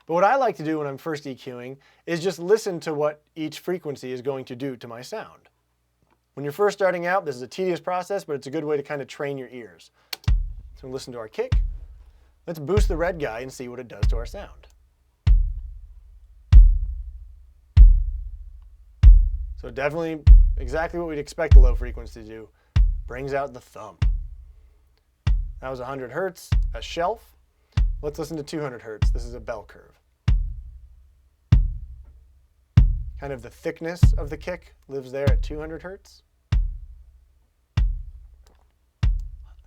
But what I like to do when I'm first EQing is just listen to what each frequency is going to do to my sound. When you're first starting out, this is a tedious process, but it's a good way to kind of train your ears. So listen to our kick. Let's boost the red guy and see what it does to our sound. So definitely exactly what we'd expect the low frequency to do. Brings out the thumb. That was 100 hertz, a shelf. Let's listen to 200 hertz. This is a bell curve. Kind of the thickness of the kick lives there at 200 hertz.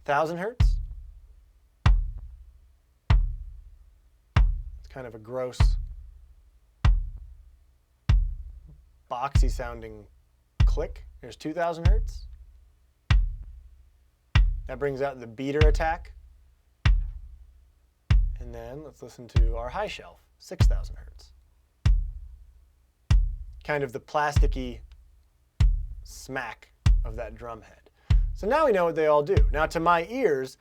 1000 hertz. It's kind of a gross, boxy sounding click. Here's 2000 hertz. That brings out the beater attack. And then let's listen to our high shelf, 6000 hertz. Kind of the plasticky smack of that drum head. So now we know what they all do. Now to my ears,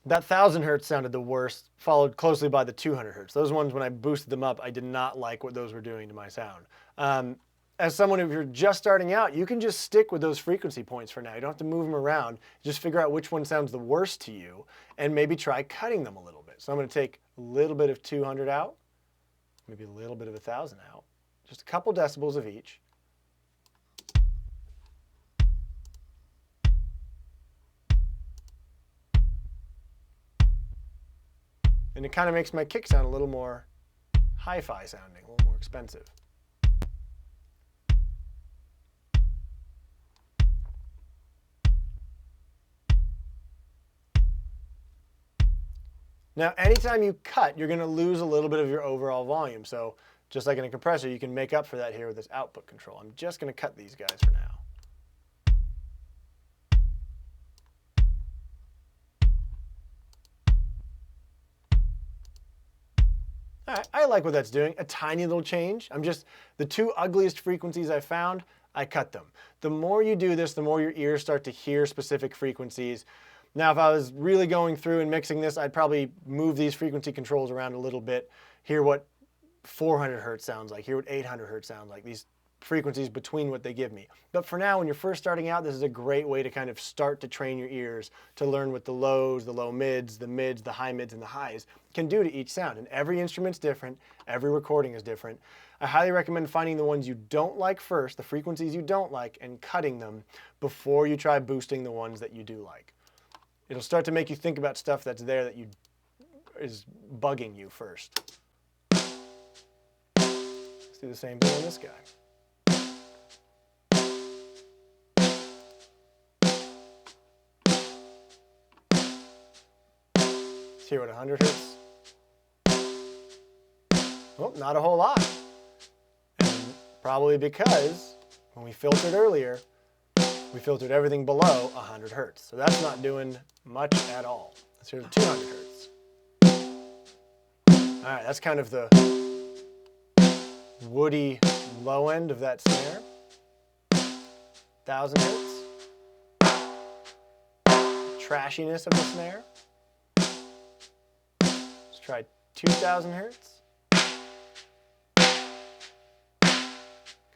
that 1000 hertz sounded the worst, followed closely by the 200 hertz. Those ones, when I boosted them up, I did not like what those were doing to my sound. As someone, if you're just starting out, you can just stick with those frequency points for now. You don't have to move them around. Just figure out which one sounds the worst to you and maybe try cutting them a little bit. So I'm going to take a little bit of 200 out, maybe a little bit of 1000 out, just a couple decibels of each. And it kind of makes my kick sound a little more hi-fi sounding, a little more expensive. Now, anytime you cut, you're going to lose a little bit of your overall volume. So just like in a compressor, you can make up for that here with this output control. I'm just going to cut these guys for now. All right, I like what that's doing. A tiny little change. The two ugliest frequencies I found, I cut them. The more you do this, the more your ears start to hear specific frequencies. Now, if I was really going through and mixing this, I'd probably move these frequency controls around a little bit, hear what 400 hertz sounds like, hear what 800 hertz sounds like, these frequencies between what they give me. But for now, when you're first starting out, this is a great way to kind of start to train your ears to learn what the lows, the low mids, the high mids, and the highs can do to each sound. And every instrument's different, every recording is different. I highly recommend finding the ones you don't like first, the frequencies you don't like, and cutting them before you try boosting the ones that you do like. It'll start to make you think about stuff that's there that is bugging you first. Let's do the same thing on this guy. Let's hear what 100 hertz. Well, not a whole lot. And probably because when we filtered earlier, we filtered everything below 100 hertz. So that's not doing much at all. Let's hear the 200 hertz. All right, that's kind of the woody low end of that snare. 1000 hertz. Trashiness of the snare. Let's try 2000 hertz.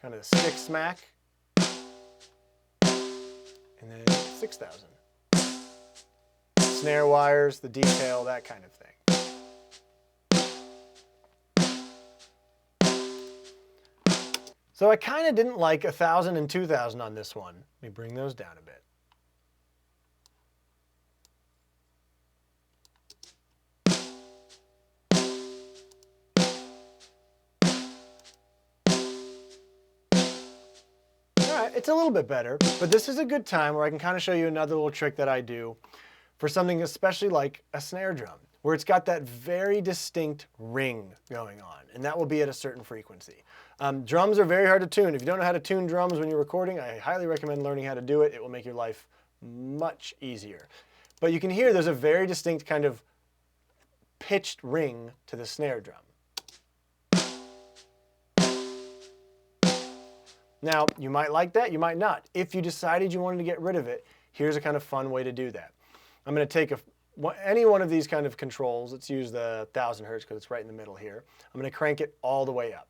Kind of the stick smack. And then 6000. Snare wires, the detail, that kind of thing. So I kind of didn't like 1000 and 2000 on this one. Let me bring those down a bit. It's a little bit better, but this is a good time where I can kind of show you another little trick that I do for something especially like a snare drum, where it's got that very distinct ring going on, and that will be at a certain frequency. Drums are very hard to tune. If you don't know how to tune drums when you're recording, I highly recommend learning how to do it. It will make your life much easier. But you can hear there's a very distinct kind of pitched ring to the snare drum. Now, you might like that, you might not. If you decided you wanted to get rid of it, here's a kind of fun way to do that. I'm going to take any one of these kind of controls, let's use the 1000 hertz because it's right in the middle here. I'm going to crank it all the way up.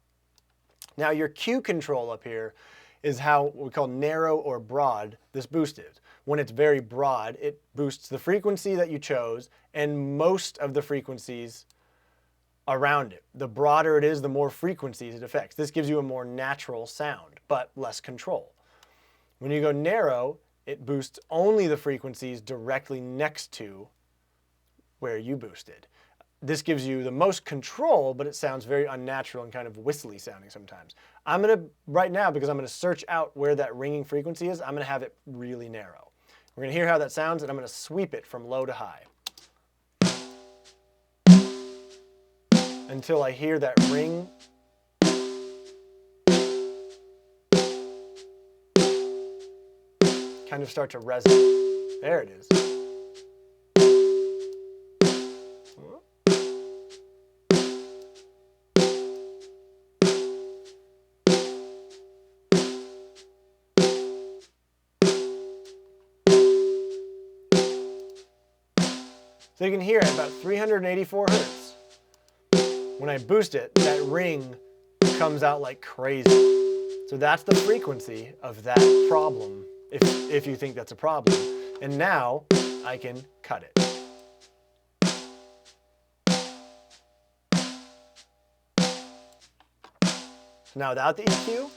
Now your Q control up here is how what we call narrow or broad this boost is. When it's very broad, it boosts the frequency that you chose and most of the frequencies around it. The broader it is, the more frequencies it affects. This gives you a more natural sound, but less control. When you go narrow, it boosts only the frequencies directly next to where you boosted. This gives you the most control, but it sounds very unnatural and kind of whistly sounding sometimes. I'm going to, right now, because I'm going to search out where that ringing frequency is, I'm going to have it really narrow. We're going to hear how that sounds, and I'm going to sweep it from low to high until I hear that ring. Kind of start to resonate. There it is. So you can hear it about 384 hertz. When I boost it, that ring comes out like crazy. So that's the frequency of that problem, if you think that's a problem. And now I can cut it. So now without the EQ, you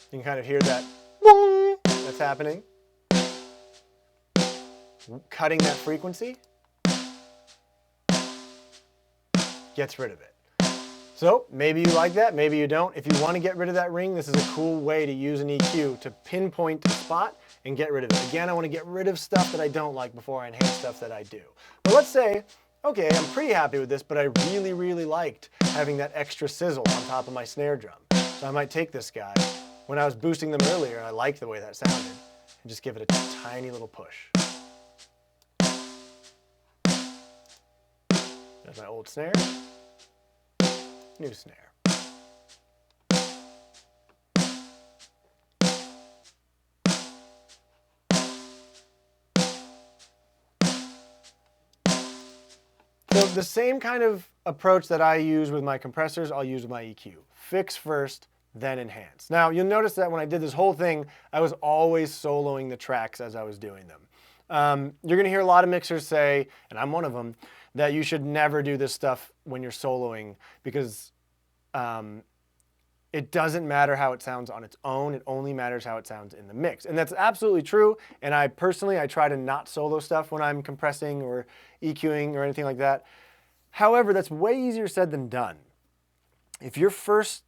can kind of hear that boom that's happening. Cutting that frequency gets rid of it. So maybe you like that, maybe you don't. If you want to get rid of that ring, this is a cool way to use an EQ to pinpoint a spot and get rid of it. Again, I want to get rid of stuff that I don't like before I enhance stuff that I do. But let's say, okay, I'm pretty happy with this, but I really, really liked having that extra sizzle on top of my snare drum. So I might take this guy. When I was boosting them earlier, I liked the way that sounded, and just give it a tiny little push. There's my old snare, new snare. So the same kind of approach that I use with my compressors, I'll use with my EQ. Fix first, then enhance. Now you'll notice that when I did this whole thing, I was always soloing the tracks as I was doing them. You're gonna hear a lot of mixers say, and I'm one of them, that you should never do this stuff when you're soloing because it doesn't matter how it sounds on its own, it only matters how it sounds in the mix. And that's absolutely true, and I try to not solo stuff when I'm compressing or EQing or anything like that. However, that's way easier said than done. If you're first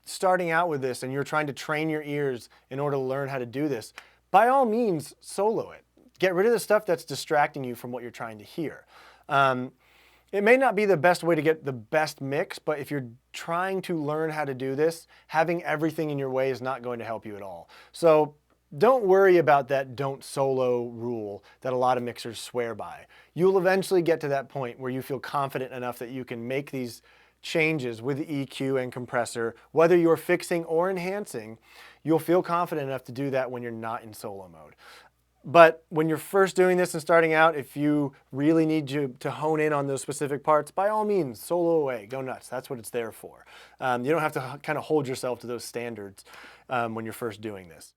starting out with this and you're trying to train your ears in order to learn how to do this, by all means, solo it. Get rid of the stuff that's distracting you from what you're trying to hear. It may not be the best way to get the best mix, but if you're trying to learn how to do this, having everything in your way is not going to help you at all. So don't worry about that don't solo rule that a lot of mixers swear by. You'll eventually get to that point where you feel confident enough that you can make these changes with the EQ and compressor, whether you're fixing or enhancing, you'll feel confident enough to do that when you're not in solo mode. But when you're first doing this and starting out, if you really need to hone in on those specific parts, by all means, solo away, go nuts. That's what it's there for. You don't have to kind of hold yourself to those standards when you're first doing this.